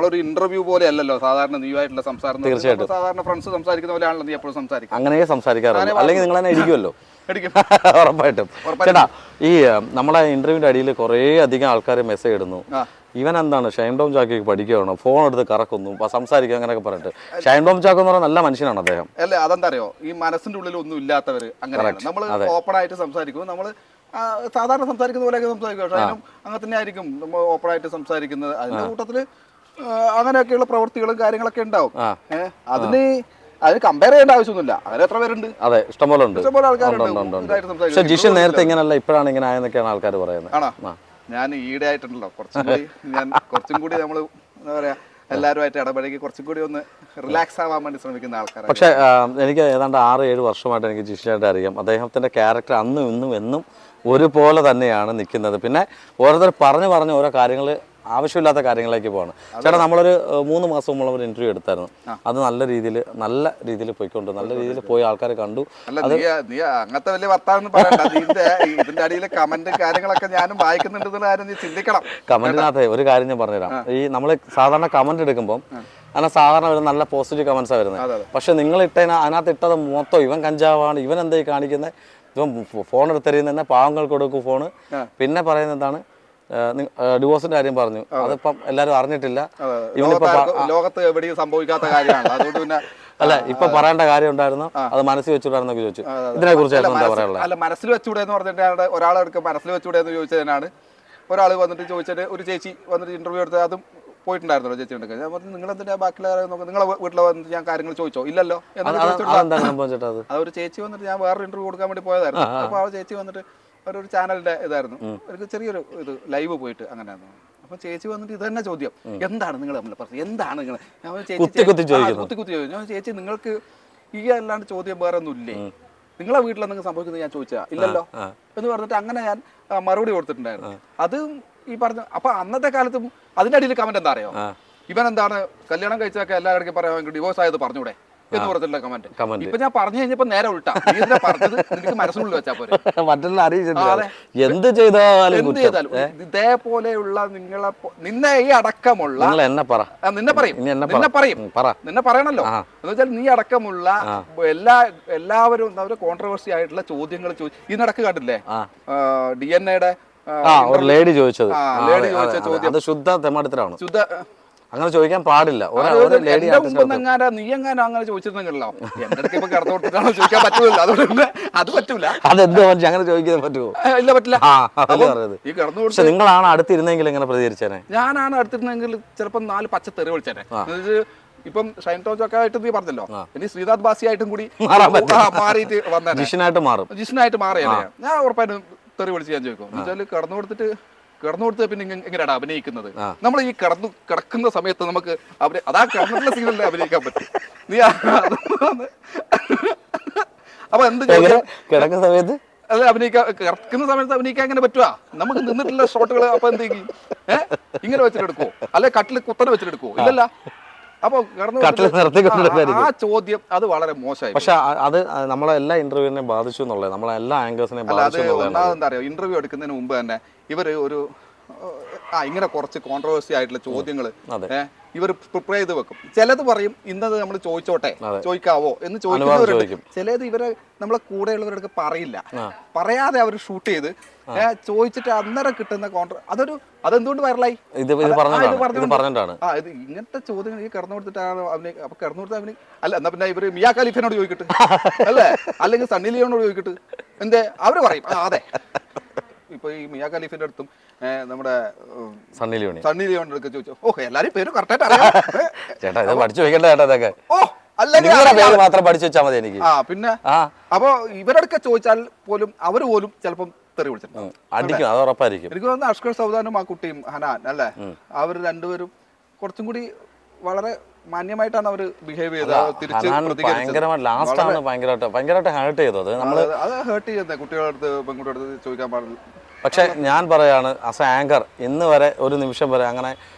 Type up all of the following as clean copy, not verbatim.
നമ്മളൊരു ഇന്റർവ്യൂ പോലെ അല്ലല്ലോ സാധാരണ നീയുമായിട്ടുള്ള സംസാരം. തീർച്ചയായിട്ടും സാധാരണ ഫ്രണ്ട്സ് സംസാരിക്കുന്ന പോലെയാണല്ലോ നീ എപ്പോഴും സംസാരിക്കും. അങ്ങനെ സംസാരിക്കാറുള്ളൂ, അല്ലെങ്കിൽ നിങ്ങൾ തന്നെ ഇരിക്കുമല്ലോ. ഉറപ്പായിട്ടും. ചേട്ടാ, ഈ നമ്മളെ ഇന്റർവ്യൂവിന്റെ അടിയിൽ കുറേ അധികം ആൾക്കാർ മെസ്സേജ് ഇടുന്നു, ഇവൻ എന്താണ് ഷൈൻ ടോം ചാക്കോ പഠിക്കുകയാണോ, ഫോൺ എടുത്ത് കറക്കുന്നു, സംസാരിക്കുക, അങ്ങനെയൊക്കെ പറഞ്ഞിട്ട്. ഷൈൻ ടോം ചാക്കോ എന്ന് പറഞ്ഞാൽ നല്ല മനുഷ്യനാണ് അദ്ദേഹം. അല്ലേ, അതെന്താ അറിയോ, ഈ മനസ്സിന്റെ ഉള്ളിൽ ഒന്നും ഇല്ലാത്തവര് അങ്ങനെയാണ്. നമ്മൾ ഓപ്പൺ ആയിട്ട് സംസാരിക്കും, നമ്മൾ സാധാരണ സംസാരിക്കുന്ന പോലെയൊക്കെ സംസാരിക്കും. പക്ഷേ അങ്ങനെ തന്നെ ആയിരിക്കും നമ്മൾ ഓപ്പൺ ആയിട്ട് സംസാരിക്കുന്നത്. അതിന്റെ കൂട്ടത്തില് അങ്ങനെയൊക്കെയുള്ള പ്രവൃത്തികളും കാര്യങ്ങളൊക്കെ ഉണ്ടാവും. അതിന് കമ്പയർ ചെയ്യേണ്ട ആവശ്യമൊന്നുമില്ല. അങ്ങനെ എത്ര പേരുണ്ട്? അതെ, ഇഷ്ടംപോലെ ഉണ്ട്, ഇഷ്ടംപോലെ ആൾക്കാരുണ്ട്. പക്ഷെ ജിഷൻ നേരത്തെ ഇങ്ങനല്ല, ഇപ്പോഴാണ് ഇങ്ങനെ ആയെന്നൊക്കെയാണ് ആൾക്കാർ പറയുന്നത്. ആണോ? ഞാൻ ഈടെ ആയിട്ടുണ്ടല്ലോ കുറച്ചും കൂടി നമ്മൾ എന്താ പറയാ എല്ലാവരുമായിട്ട് ഇടപഴകി കുറച്ചും കൂടി ഒന്ന് റിലാക്സ് ആവാൻ വേണ്ടി ശ്രമിക്കുന്ന ആൾക്കാരാണ്. പക്ഷെ എനിക്ക് ഏതാണ്ട് 6-7 വർഷമായിട്ട് എനിക്ക് ജിഷനായിട്ട് അറിയാം. അദ്ദേഹത്തിന്റെ ക്യാരക്ടർ അന്നും ഇന്നും എന്നും ഒരുപോലെ തന്നെയാണ് നിൽക്കുന്നത്. പിന്നെ ഓരോരുത്തർ പറഞ്ഞു ഓരോ കാര്യങ്ങൾ, ആവശ്യമില്ലാത്ത കാര്യങ്ങളിലേക്ക് പോവാണ്. ചേട്ടാ, നമ്മളൊരു 3 മാസം മുമ്പ് ഒരു ഇന്റർവ്യൂ എടുത്തായിരുന്നു. അത് നല്ല രീതിയിൽ പോയിക്കൊണ്ട് നല്ല രീതിയിൽ പോയി ആൾക്കാർ കണ്ടു. നീ അങ്ങനത്തെ വലിയ വർത്താനം പറയണ്ട. ഇതിന്റെ അടിയിലെ കമന്റ് കാര്യങ്ങളൊക്കെ ഞാനും വായിക്കുന്നുണ്ടെന്നുള്ള കാര്യം നീ ചിന്തിക്കണം. കമന്റിനകത്ത് ഒരു കാര്യം ഞാൻ പറഞ്ഞുതരാം. ഈ നമ്മൾ സാധാരണ കമന്റ് എടുക്കുമ്പോൾ അങ്ങനെ സാധാരണ വരുന്ന നല്ല പോസിറ്റീവ് കമന്റ്സാണ് വരുന്നത്. പക്ഷെ നിങ്ങൾ അതിനകത്ത് ഇട്ടത് മൊത്തം ഇവൻ കഞ്ചാവാണ്, ഇവൻ എന്തായി കാണിക്കുന്നത്, ഇവൻ ഫോൺ എടുത്തെറിയുന്ന പാവങ്ങൾക്ക് കൊടുക്കും ഫോണ്, പിന്നെ പറയുന്നത് എന്താണ് ഡിവോഴ്സിന്റെ കാര്യം പറഞ്ഞു. അതിപ്പം എല്ലാരും അറിഞ്ഞിട്ടില്ല. ലോകത്ത് എവിടെയും സംഭവിക്കാത്ത കാര്യമാണ്. അതുകൊണ്ട് പിന്നെ അല്ല, ഇപ്പൊ പറയേണ്ട കാര്യം ഉണ്ടായിരുന്നു, അത് മനസ്സിൽ വെച്ചുകൂടാന്നൊക്കെ ചോദിച്ചു. ഇതിനെ കുറിച്ച് എന്താ പറയാനുള്ളത്? അല്ല, മനസ്സിൽ വെച്ചുകൂടെ എന്ന് പറഞ്ഞിട്ടാണ് ഒരാളെടുക്കുക. മനസ്സിൽ വെച്ചുകൂടെ എന്ന് ചോദിച്ചതിനാണ് ഒരാൾ വന്നിട്ട് ചോദിച്ചിട്ട്, ഒരു ചേച്ചി വന്നിട്ട് ഇന്റർവ്യൂ എടുത്ത് അതും പോയിട്ടുണ്ടായിരുന്നല്ലോ ചേച്ചി എടുക്കുക. ഞാൻ പറഞ്ഞു, നിങ്ങൾ എന്തിനാ ബാക്കിയുള്ള കാര്യം നോക്കുക, നിങ്ങളെ വീട്ടിൽ വന്നിട്ട് ഞാൻ കാര്യങ്ങൾ ചോദിച്ചോ? ഇല്ലല്ലോ. അതൊരു ചേച്ചി വന്നിട്ട്, ഞാൻ വേറൊരു ഇന്റർവ്യൂ കൊടുക്കാൻ വേണ്ടി പോയതായിരുന്നു. അപ്പോൾ ആ ചേച്ചി വന്നിട്ട് ഒരു ചാനലിന്റെ ഇതായിരുന്നു, ഒരു ചെറിയൊരു ഇത് ലൈവ് പോയിട്ട് അങ്ങനെ. അപ്പൊ ചേച്ചി വന്നിട്ട് ഇത് തന്നെ ചോദ്യം, എന്താണ് നിങ്ങൾ തമ്മിൽ പറഞ്ഞത്, എന്താണ് നിങ്ങൾ? കുത്തി ചോദിച്ചു. ചേച്ചി, നിങ്ങൾക്ക് ഈ അല്ലാണ്ട് ചോദ്യം വേറെ ഒന്നും ഇല്ലേ? നിങ്ങളെ വീട്ടിൽ എന്തെങ്കിലും സംഭവിക്കുന്നത് ഞാൻ ചോദിച്ചാ? ഇല്ലല്ലോ എന്ന് പറഞ്ഞിട്ട് അങ്ങനെ ഞാൻ മറുപടി കൊടുത്തിട്ടുണ്ടായിരുന്നു. അത് ഈ പറഞ്ഞ. അപ്പൊ അന്നത്തെ കാലത്തും അതിന്റെ അടിയിൽ കമന്റ് എന്താ അറിയോ, ഇവൻ എന്താണ് കല്യാണം കഴിച്ചൊക്കെ എല്ലാവർക്കും പറയാൻ ഡിവോഴ്സ് ആയത് പറഞ്ഞൂടെ എന്ന് പറഞ്ഞിട്ടുള്ള കമന്റ്. ഇപ്പൊ ഞാൻ പറഞ്ഞു കഴിഞ്ഞപ്പോ നേരെ ഉൾട്ടാ, പറഞ്ഞത് നിനക്ക് മനസ്സിനുള്ളിൽ വെച്ചാ പോലെ എന്ത് ചെയ്താലും ഇതേപോലെയുള്ള നിന്നെ ഈ അടക്കമുള്ള നിന്നെ പറയണല്ലോ എന്ന് വെച്ചാൽ നീ അടക്കമുള്ള എല്ലാവരും കോൺട്രവേഴ്സി ആയിട്ടുള്ള ചോദ്യങ്ങൾ ഇതിനിടക്ക് കണ്ടില്ലേ DNA ലേഡി ചോദിച്ചത് ശുദ്ധ തെമ്മാടിത്തരാണ്. അങ്ങനെ ചോദിക്കാൻ പാടില്ല. നീ എങ്ങാനും അങ്ങനെ ചോദിച്ചിരുന്നെങ്കിലോ എന്റെ അടുത്ത് ഇപ്പൊ കിടന്നു കൊടുത്തിട്ടാണോ ചോദിക്കാൻ പറ്റൂല. അതുകൊണ്ട് അത് പറ്റൂല. അതെന്താ അങ്ങനെ ചോദിക്കാൻ പറ്റുമോ? ഇല്ല, പറ്റില്ല. ഈ കിടന്നു കൊടുത്ത് നിങ്ങളാണ് അടുത്തിരുന്നെങ്കിൽ എങ്ങനെ പ്രതികരിച്ചേനെ? ഞാനാണ് അടുത്തിരുന്നെങ്കിൽ ചിലപ്പോ 4 പച്ചത്തെറി വിളിച്ചേനെ. ഇപ്പം ഷൈൻ ടോം ചാക്കോ ആയിട്ട് നീ പറഞ്ഞല്ലോ, ഇനി ശ്രീനാഥ് ബാസി ആയിട്ടും കൂടി മാറിയിട്ട് വന്നേ, ജിഷനായിട്ട് മാറിയല്ലേ, ഞാൻ ഉറപ്പായിട്ടും തെറി വിളിച്ച് ഞാൻ ചോദിക്കും. എന്നുവെച്ചാൽ കിടന്നു കൊടുത്ത് പിന്നെ എങ്ങനെയാണ് അഭിനയിക്കുന്നത്? നമ്മൾ ഈ കിടക്കുന്ന സമയത്ത് നമുക്ക് അതാ കിടന്നിട്ടുള്ള സീനല്ലേ അഭിനയിക്കാൻ പറ്റും. നീ അപ്പൊ എന്ത് കിടക്കുന്ന സമയത്ത് കിടക്കുന്ന സമയത്ത് അഭിനയിക്കാൻ എങ്ങനെ പറ്റുക? നമുക്ക് നിന്നിട്ടുള്ള ഷോട്ടുകൾ അപ്പൊ എന്ത് ചെയ്യും? ഇങ്ങനെ വെച്ചിട്ടെടുക്കുവോ? അല്ലെ കട്ടിൽ കുത്തനെ വെച്ചിട്ടെടുക്കുവോ? ഇല്ലല്ല. അപ്പൊ ആ ചോദ്യം അത് വളരെ മോശമായി. പക്ഷെ അത് നമ്മളെ എല്ലാ ഇന്റർവ്യൂവിനെ ബാധിച്ചു എന്നുള്ളത്, നമ്മളെ എല്ലാ ആങ്കേഴ്സിനെയും ബാധിച്ചു. ഒന്നാമത് എന്താ അറിയോ, ഇന്റർവ്യൂ എടുക്കുന്നതിന് മുമ്പ് തന്നെ ഇവര് ഇങ്ങനെ കുറച്ച് കോൺട്രവേഴ്സി ആയിട്ടുള്ള ചോദ്യങ്ങൾ ഇവർ പ്രിപ്പയർ ചെയ്ത് വെക്കും. ചിലത് പറയും ഇന്നത് നമ്മൾ ചോദിക്കാവോ എന്ന് ചോദിക്കുന്നവരുണ്ട്. ചിലത് ഇവരെ നമ്മളെ കൂടെയുള്ളവരുടെ പറയില്ല, പറയാതെ അവർ ഷൂട്ട് ചെയ്ത് ചോദിച്ചിട്ട് അന്നേരം കിട്ടുന്ന അതെന്തുകൊണ്ട് വൈറലായി? ഇത് ഇങ്ങനത്തെ ചോദ്യങ്ങൾ ഈ കിടന്നു കൊടുത്തിട്ടാണ് അപ്പൊ കിടന്നു കൊടുത്ത അല്ല, എന്നാ പിന്നെ ഇവര് മിയാ ഖലീഫിനോട് ചോദിക്കട്ടെ അല്ലേ, അല്ലെങ്കിൽ സണ്ണി ലിയോനോട് ചോദിക്കട്ടെ, എന്തേ അവര് പറയും അതെ. ഇപ്പൊ ഈ മിയാ ഖലീഫിന്റെ അടുത്തും നമ്മുടെ സണ്ണി ലിയോന്റെ അടുത്ത് ചോദിച്ചു, ഓ എല്ലാരും പേര് കറക്റ്റായിട്ട് പിന്നെ അപ്പൊ ഇവരടുക്കെ ചോദിച്ചാൽ പോലും അവര് പോലും ചിലപ്പം തെറി വിളിച്ചിട്ടുണ്ട്. എനിക്ക് തോന്നുന്നു അഷ്കർ സൗദാനും ആ കുട്ടിയും ഹനാൻ അല്ലേ, അവർ രണ്ടുപേരും കുറച്ചും കൂടി വളരെ മാന്യമായിട്ടാണ് അവർ ബിഹേവ് ചെയ്തത്. തിരിച്ച് അത് ഹേർട്ട് ചെയ്യുന്നത് കുട്ടികളടുത്ത് പെൺകുട്ടികളടുത്ത് ചോദിക്കാൻ പാടില്ല. പക്ഷെ ഞാൻ പറയാണ്, ആസ് എ ആങ്കർ ഇന്ന് വരെ ഒരു നിമിഷം വരെ അങ്ങനെ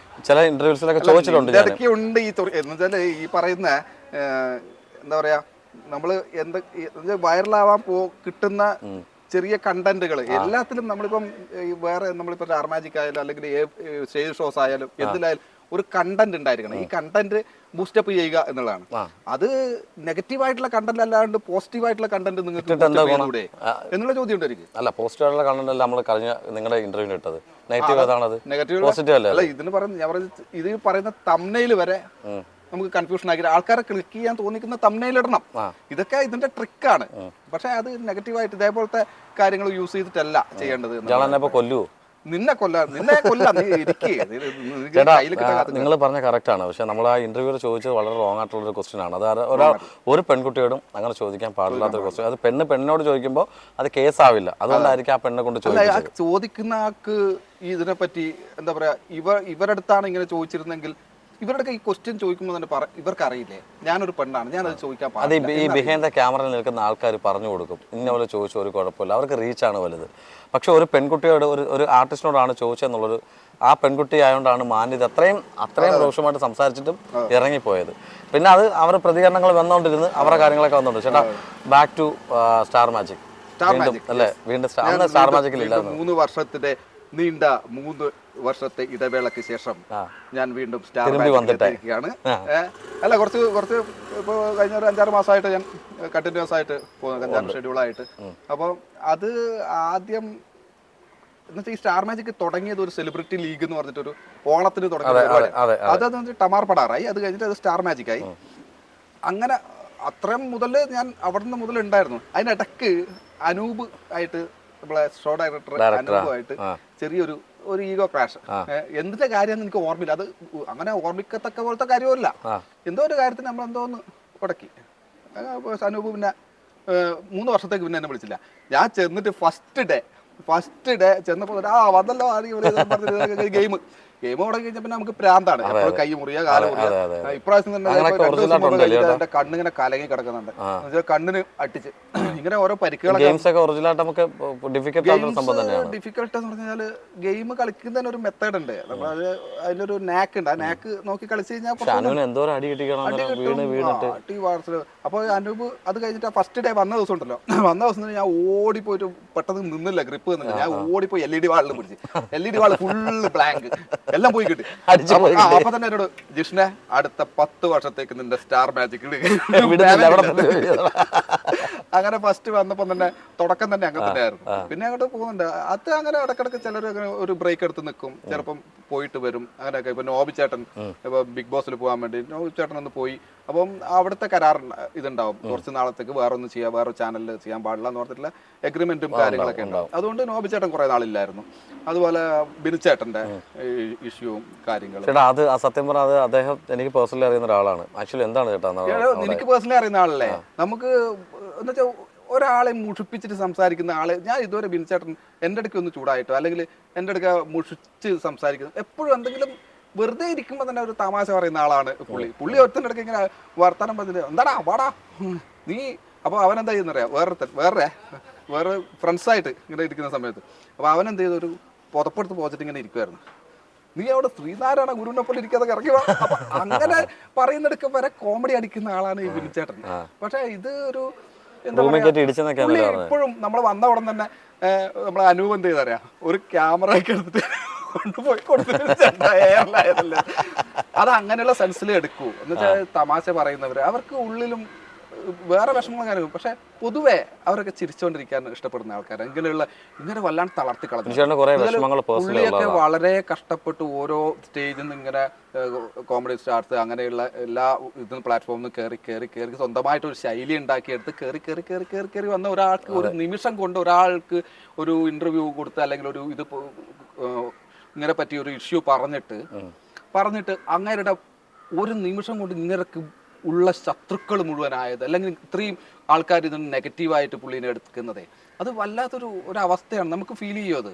ചില ഇന്റർവ്യൂസിലൊക്കെ ചോദിച്ചിട്ടുണ്ട്. ഇടയ്ക്കുണ്ട് എന്നുവെച്ചാൽ ഈ പറയുന്ന എന്താ പറയാ, നമ്മള് വൈറലാവാൻ കിട്ടുന്ന ചെറിയ കണ്ടന്റുകൾ എല്ലാത്തിലും നമ്മളിപ്പം വേറെ നമ്മളിപ്പോ സ്റ്റാർ മാജിക് ആയാലും അല്ലെങ്കിൽ സ്റ്റേജ് ഷോസ് ആയാലും എന്തിലായാലും ഒരു കണ്ടന്റ് ഉണ്ടായിരിക്കണം. ഈ കണ്ടന്റ് ബൂസ്റ്റപ്പ് ചെയ്യുക എന്നുള്ളതാണ്. അത് നെഗറ്റീവായിട്ടുള്ള കണ്ടന്റ് അല്ലാണ്ട് പോസിറ്റീവായിട്ടുള്ള കണ്ടന്റ് നിങ്ങൾക്ക് എന്നുള്ള ചോദ്യം ഉണ്ട് എനിക്ക്. അല്ല, പോസിറ്റീവായിട്ടുള്ള കണ്ടന്റ് അല്ല നമ്മൾ കഴിഞ്ഞ നിങ്ങളുടെ ഇന്റർവ്യൂവിൽ ഇട്ടത്. നെഗറ്റീവ് ഏതാണത്? നെഗറ്റീവ് പോസിറ്റീവ് അല്ല. ഇതിന് പറയുന്നത് ഞാൻ പറയുന്നത് ഇത് പറയുന്ന തംബ്നെയിൽ വരെ നമുക്ക് കൺഫ്യൂഷൻ ആക്കി ആൾക്കാരെ ക്ലിക്ക് ചെയ്യാൻ തോന്നിക്കുന്ന തംബ്നെയിൽ ഇടണം. ഇതൊക്കെ ഇതിന്റെ ട്രിക്കാണ്. പക്ഷെ അത് നെഗറ്റീവായിട്ട് ഇതേപോലത്തെ കാര്യങ്ങൾ യൂസ് ചെയ്തിട്ടല്ല ചെയ്യേണ്ടത്. കൊല്ലുവോ? നിന്നെ കൊല്ലാ ചേട്ടാ, നിങ്ങൾ പറഞ്ഞ കറക്റ്റ് ആണ്. പക്ഷെ നമ്മൾ ആ ഇന്റർവ്യൂവിൽ ചോദിച്ചത് വളരെ റോങ് ആയിട്ടുള്ള ഒരു ക്വസ്റ്റ്യൻ ആണ്. അത് ഒരു പെൺകുട്ടിയോടും അങ്ങനെ ചോദിക്കാൻ പാടില്ലാത്തൊരു ക്വസ്റ്റ്യൻ. അത് പെണ്ണോട് ചോദിക്കുമ്പോൾ അത് കേസാവില്ല. അതുകൊണ്ടായിരിക്കും ആ പെണ്ണെ കൊണ്ട് ചോദിക്കുന്ന ആൾക്ക് ഇതിനെപ്പറ്റി എന്താ പറയാ, ഇവരുടെ അടുത്താണ് ഇങ്ങനെ ചോദിച്ചിരുന്നെങ്കിൽ ഇവരുടെ ഈ ക്വസ്റ്റ്യൻ ചോദിക്കുമ്പോൾ തന്നെ ഇവർക്ക് അറിയില്ലേ ഞാനൊരു പെണ്ണാണ്, ഞാനത് ചോദിക്കാൻ അത് ഈ ബിഹൈൻഡ് ദ ക്യാമറയിൽ നിൽക്കുന്ന ആൾക്കാർ പറഞ്ഞു കൊടുക്കും, ഇന്ന പോലെ ചോദിച്ചു, ഒരു കുഴപ്പമില്ല, അവർക്ക് റീച്ചാണ് വലുത്. പക്ഷെ ഒരു പെൺകുട്ടിയോട് ഒരു ആർട്ടിസ്റ്റിനോടാണ് ചോദിച്ചതെന്നുള്ളൊരു ആ പെൺകുട്ടി ആയതുകൊണ്ടാണ് മാന്യത അത്രയും രോഷമായിട്ട് സംസാരിച്ചിട്ടും ഇറങ്ങിപ്പോയത്. പിന്നെ അത് അവരുടെ പ്രതികരണങ്ങൾ വന്നുകൊണ്ടിരുന്ന് അവരുടെ കാര്യങ്ങളൊക്കെ വന്നോണ്ട്. ചേട്ടാ, ബാക്ക് ടു സ്റ്റാർ മാജിക് അല്ലേ? വീണ്ടും സ്റ്റാർ മാജിക്കിൽ ഇല്ല. 3 വർഷത്തിന്റെ നീണ്ട 3 വർഷത്തെ ഇടവേളയ്ക്ക് ശേഷം ഞാൻ വീണ്ടും സ്റ്റാർ മാജിക്കിലാണ്. അല്ല, കുറച്ച് ഇപ്പൊ കഴിഞ്ഞ ഒരു 5-6 മാസമായിട്ട് ഞാൻ കണ്ടിന്യൂസ് ആയിട്ട് പോകുന്നത്, 5-6 ഷെഡ്യൂളായിട്ട്. അപ്പോൾ അത് ആദ്യം എന്നുവെച്ചാൽ ഈ സ്റ്റാർ മാജിക് തുടങ്ങിയത് ഒരു സെലിബ്രിറ്റി ലീഗ് എന്ന് പറഞ്ഞിട്ടൊരു ഓണത്തിന് തുടങ്ങിയ അത് ടമാർ പടാറായി. അത് കഴിഞ്ഞിട്ട് അത് സ്റ്റാർ മാജിക് ആയി. അങ്ങനെ അത്രയും മുതൽ ഞാൻ അവിടെ നിന്ന് മുതൽ ഉണ്ടായിരുന്നു. അതിനിടക്ക് അനൂപ് ആയിട്ട്, നമ്മളെ ഷോ ഡയറക്ടർ അനൂപുമായിട്ട് ചെറിയൊരു ഈഗോ ക്രാഷ്. എന്തിന്റെ കാര്യമെന്ന് എനിക്ക് ഓർമ്മയില്ല. അത് അങ്ങനെ ഓർമ്മിക്കത്തക്ക പോലത്തെ കാര്യമല്ല. എന്തോ ഒരു കാര്യത്തിന് നമ്മൾ എന്തോന്ന് ഉടക്കി. അനൂപ് പിന്നെ 3 വർഷത്തേക്ക് പിന്നെ എന്നെ വിളിച്ചില്ല. ഞാൻ ചെന്നിട്ട് ഫസ്റ്റ് ഡേ ചെന്നപ്പോൾ വന്നല്ലോ ആദ്യം ഗെയിം തുടങ്ങി കഴിഞ്ഞാൽ പിന്നെ നമുക്ക് പ്രാന്താണ്. എപ്പോഴും കൈ മുറിയ, കാല് മുറിയ. ഇപ്രാവശ്യം തന്നെ 2 ദിവസം മുമ്പ് കഴിഞ്ഞാൽ എന്റെ കണ്ണിങ്ങനെ കലങ്ങി കിടക്കുന്നുണ്ട്. കണ്ണിന് അടിച്ച് ഇങ്ങനെ ഓരോ പരിക്കുകളൊക്കെ. ഡിഫിക്കൽട്ട് എന്ന് പറഞ്ഞാൽ ഗെയിം കളിക്കുന്നതിന് ഒരു മെത്തേഡ് ഉണ്ട്. നമ്മളത് അതിലൊരു നാക്ക് ഉണ്ട്. ആ നാക്ക് നോക്കി കളിച്ചു കഴിഞ്ഞാൽ അപ്പോൾ അനൂപ് അത് കഴിഞ്ഞിട്ട് ഫസ്റ്റ് ഡേ വന്ന ദിവസം ഉണ്ടല്ലോ, വന്ന ദിവസം ഞാൻ ഓടിപ്പോയിട്ട് പെട്ടെന്ന് നിന്നില്ല, ഗ്രിപ്പ് നിന്നില്ല. ഞാൻ ഓടിപ്പോയി LED വാളിൽ പിടിച്ച്, LED വാള് ഫുള്ള് ബ്ലാങ്ക്, എല്ലാം പോയി കിട്ടി. അപ്പൊ തന്നെ എന്നോട്, ജിഷ്ണെ അടുത്ത 10 വർഷത്തേക്ക് നിന്റെ സ്റ്റാർ മാജിക് അങ്ങനെ ഫസ്റ്റ് വന്നപ്പോ തന്നെ തുടക്കം തന്നെ അങ്ങനെ തന്നെ ആയിരുന്നു. പിന്നെ അങ്ങോട്ട് പോകുന്നുണ്ട്. അത് അങ്ങനെ ഇടക്കിടക്ക് ചിലർ അങ്ങനെ ഒരു ബ്രേക്ക് എടുത്ത് നിൽക്കും, ചിലപ്പം പോയിട്ട് വരും, അങ്ങനെയൊക്കെ. ഇപ്പൊ നോബി ചേട്ടൻ ഇപ്പൊ ബിഗ് ബോസിൽ പോകാൻ വേണ്ടി നോബി ചേട്ടൻ ഒന്ന് പോയി. അപ്പം അവിടുത്തെ കരാർ ഇതുണ്ടാവും, കുറച്ച് നാളത്തേക്ക് വേറൊന്നും ചെയ്യാം, വേറെ ചാനലിൽ ചെയ്യാൻ പാടില്ല എന്ന് പറഞ്ഞിട്ടുള്ള എഗ്രിമെന്റും കാര്യങ്ങളൊക്കെ ഉണ്ടാവും. അതുകൊണ്ട് നോബി ചേട്ടൻ കുറെ നാളില്ലായിരുന്നു. അതുപോലെ ബിനുചേട്ടന്റെ ഇഷ്യൂവും കാര്യങ്ങളും. ചേട്ടാ, അത് സത്യം പറഞ്ഞാൽ അദ്ദേഹം എനിക്ക് പേഴ്സണലി അറിയുന്ന ഒരാളാണ്. ആക്ച്വലി എന്താണ് ചേട്ടാ, എനിക്ക് പേഴ്സണലി അറിയുന്ന ആളല്ലേ. നമുക്ക് എന്ന് വെച്ചാൽ ഒരാളെ മുഷിപ്പിച്ചിട്ട് സംസാരിക്കുന്ന ആള്, ഞാൻ ഇതുവരെ ബിനുചേട്ടൻ എൻ്റെ അടുക്ക് ഒന്ന് ചൂടായിട്ടോ അല്ലെങ്കിൽ എൻ്റെ അടുക്ക മുഷിച്ച് സംസാരിക്കുന്നത്, എപ്പോഴും എന്തെങ്കിലും വെറുതെ ഇരിക്കുമ്പോൾ തന്നെ ഒരു തമാശ പറയുന്ന ആളാണ് പുള്ളി ഒറ്റൻ്റെ അടുക്ക് ഇങ്ങനെ വർത്തമാനം പറഞ്ഞിട്ട് എന്താടാ വാടാ നീ. അപ്പോൾ അവനെന്താ ചെയ്യുന്നറിയാം, വേറെ ഫ്രണ്ട്സായിട്ട് ഇങ്ങനെ ഇരിക്കുന്ന സമയത്ത് അപ്പോൾ അവനെന്ത് ചെയ്തു, ഒരു പുതപ്പെടുത്ത് പോച്ചിട്ട് ഇങ്ങനെ ഇരിക്കുമായിരുന്നു. നീ അവിടെ ശ്രീനാരായണ ഗുരുവിനെ പോലെ ഇരിക്കാതെ ഇറക്കി വാ. അപ്പൊ അങ്ങനെ പറയുന്നിടക്ക് വരെ കോമഡി അടിക്കുന്ന ആളാണ് ഈ ബിനുചേട്ടൻ. പക്ഷെ ഇത് ഒരു എന്താ പറയാ, ഇപ്പോഴും നമ്മൾ വന്ന ഉടൻ തന്നെ നമ്മളെ അനൂപ് എന്ത് ചെയ്തറിയാം, ഒരു ക്യാമറ ഒക്കെ എടുത്തിട്ട് കൊണ്ടുപോയി കൊടുത്തിട്ട് അത് അങ്ങനെയുള്ള സെൻസിൽ എടുക്കൂ. എന്നുവെച്ചാൽ തമാശ പറയുന്നവര് അവർക്ക് ഉള്ളിലും വേറെ വിഷമങ്ങൾ കാര്യം. പക്ഷെ പൊതുവെ അവരൊക്കെ ചിരിച്ചുകൊണ്ടിരിക്കാൻ ഇഷ്ടപ്പെടുന്ന ആൾക്കാർ. ഇങ്ങനെ വല്ലാണ്ട് തളർത്തി കളഞ്ഞു. പുള്ളിയൊക്കെ വളരെ കഷ്ടപ്പെട്ട് ഓരോ സ്റ്റേജിൽ നിന്ന് ഇങ്ങനെ കോമഡി സ്റ്റാർസ് അങ്ങനെയുള്ള എല്ലാ ഇതും പ്ലാറ്റ്ഫോമിൽ കയറി സ്വന്തമായിട്ട് ഒരു ശൈലി ഉണ്ടാക്കിയെടുത്ത് കയറി വന്ന ഒരാൾക്ക് ഒരു നിമിഷം കൊണ്ട് ഒരാൾക്ക് ഒരു ഇന്റർവ്യൂ കൊടുത്ത് അല്ലെങ്കിൽ ഒരു ഇത് ഇങ്ങനെ പറ്റിയ ഒരു ഇഷ്യൂ പറഞ്ഞിട്ട് അങ്ങേരുടെ ഒരു നിമിഷം കൊണ്ട് ഇങ്ങനെയൊക്കെ ഉള്ള ശത്രുക്കൾ മുഴുവനായത്, അല്ലെങ്കിൽ ഇത്രയും ആൾക്കാർ ഇതിന് നെഗറ്റീവായിട്ട് പുള്ളീനെ എടുക്കുന്നതേ, അത് വല്ലാത്തൊരു അവസ്ഥയാണ്. നമുക്ക് ഫീൽ ചെയ്യും അത്.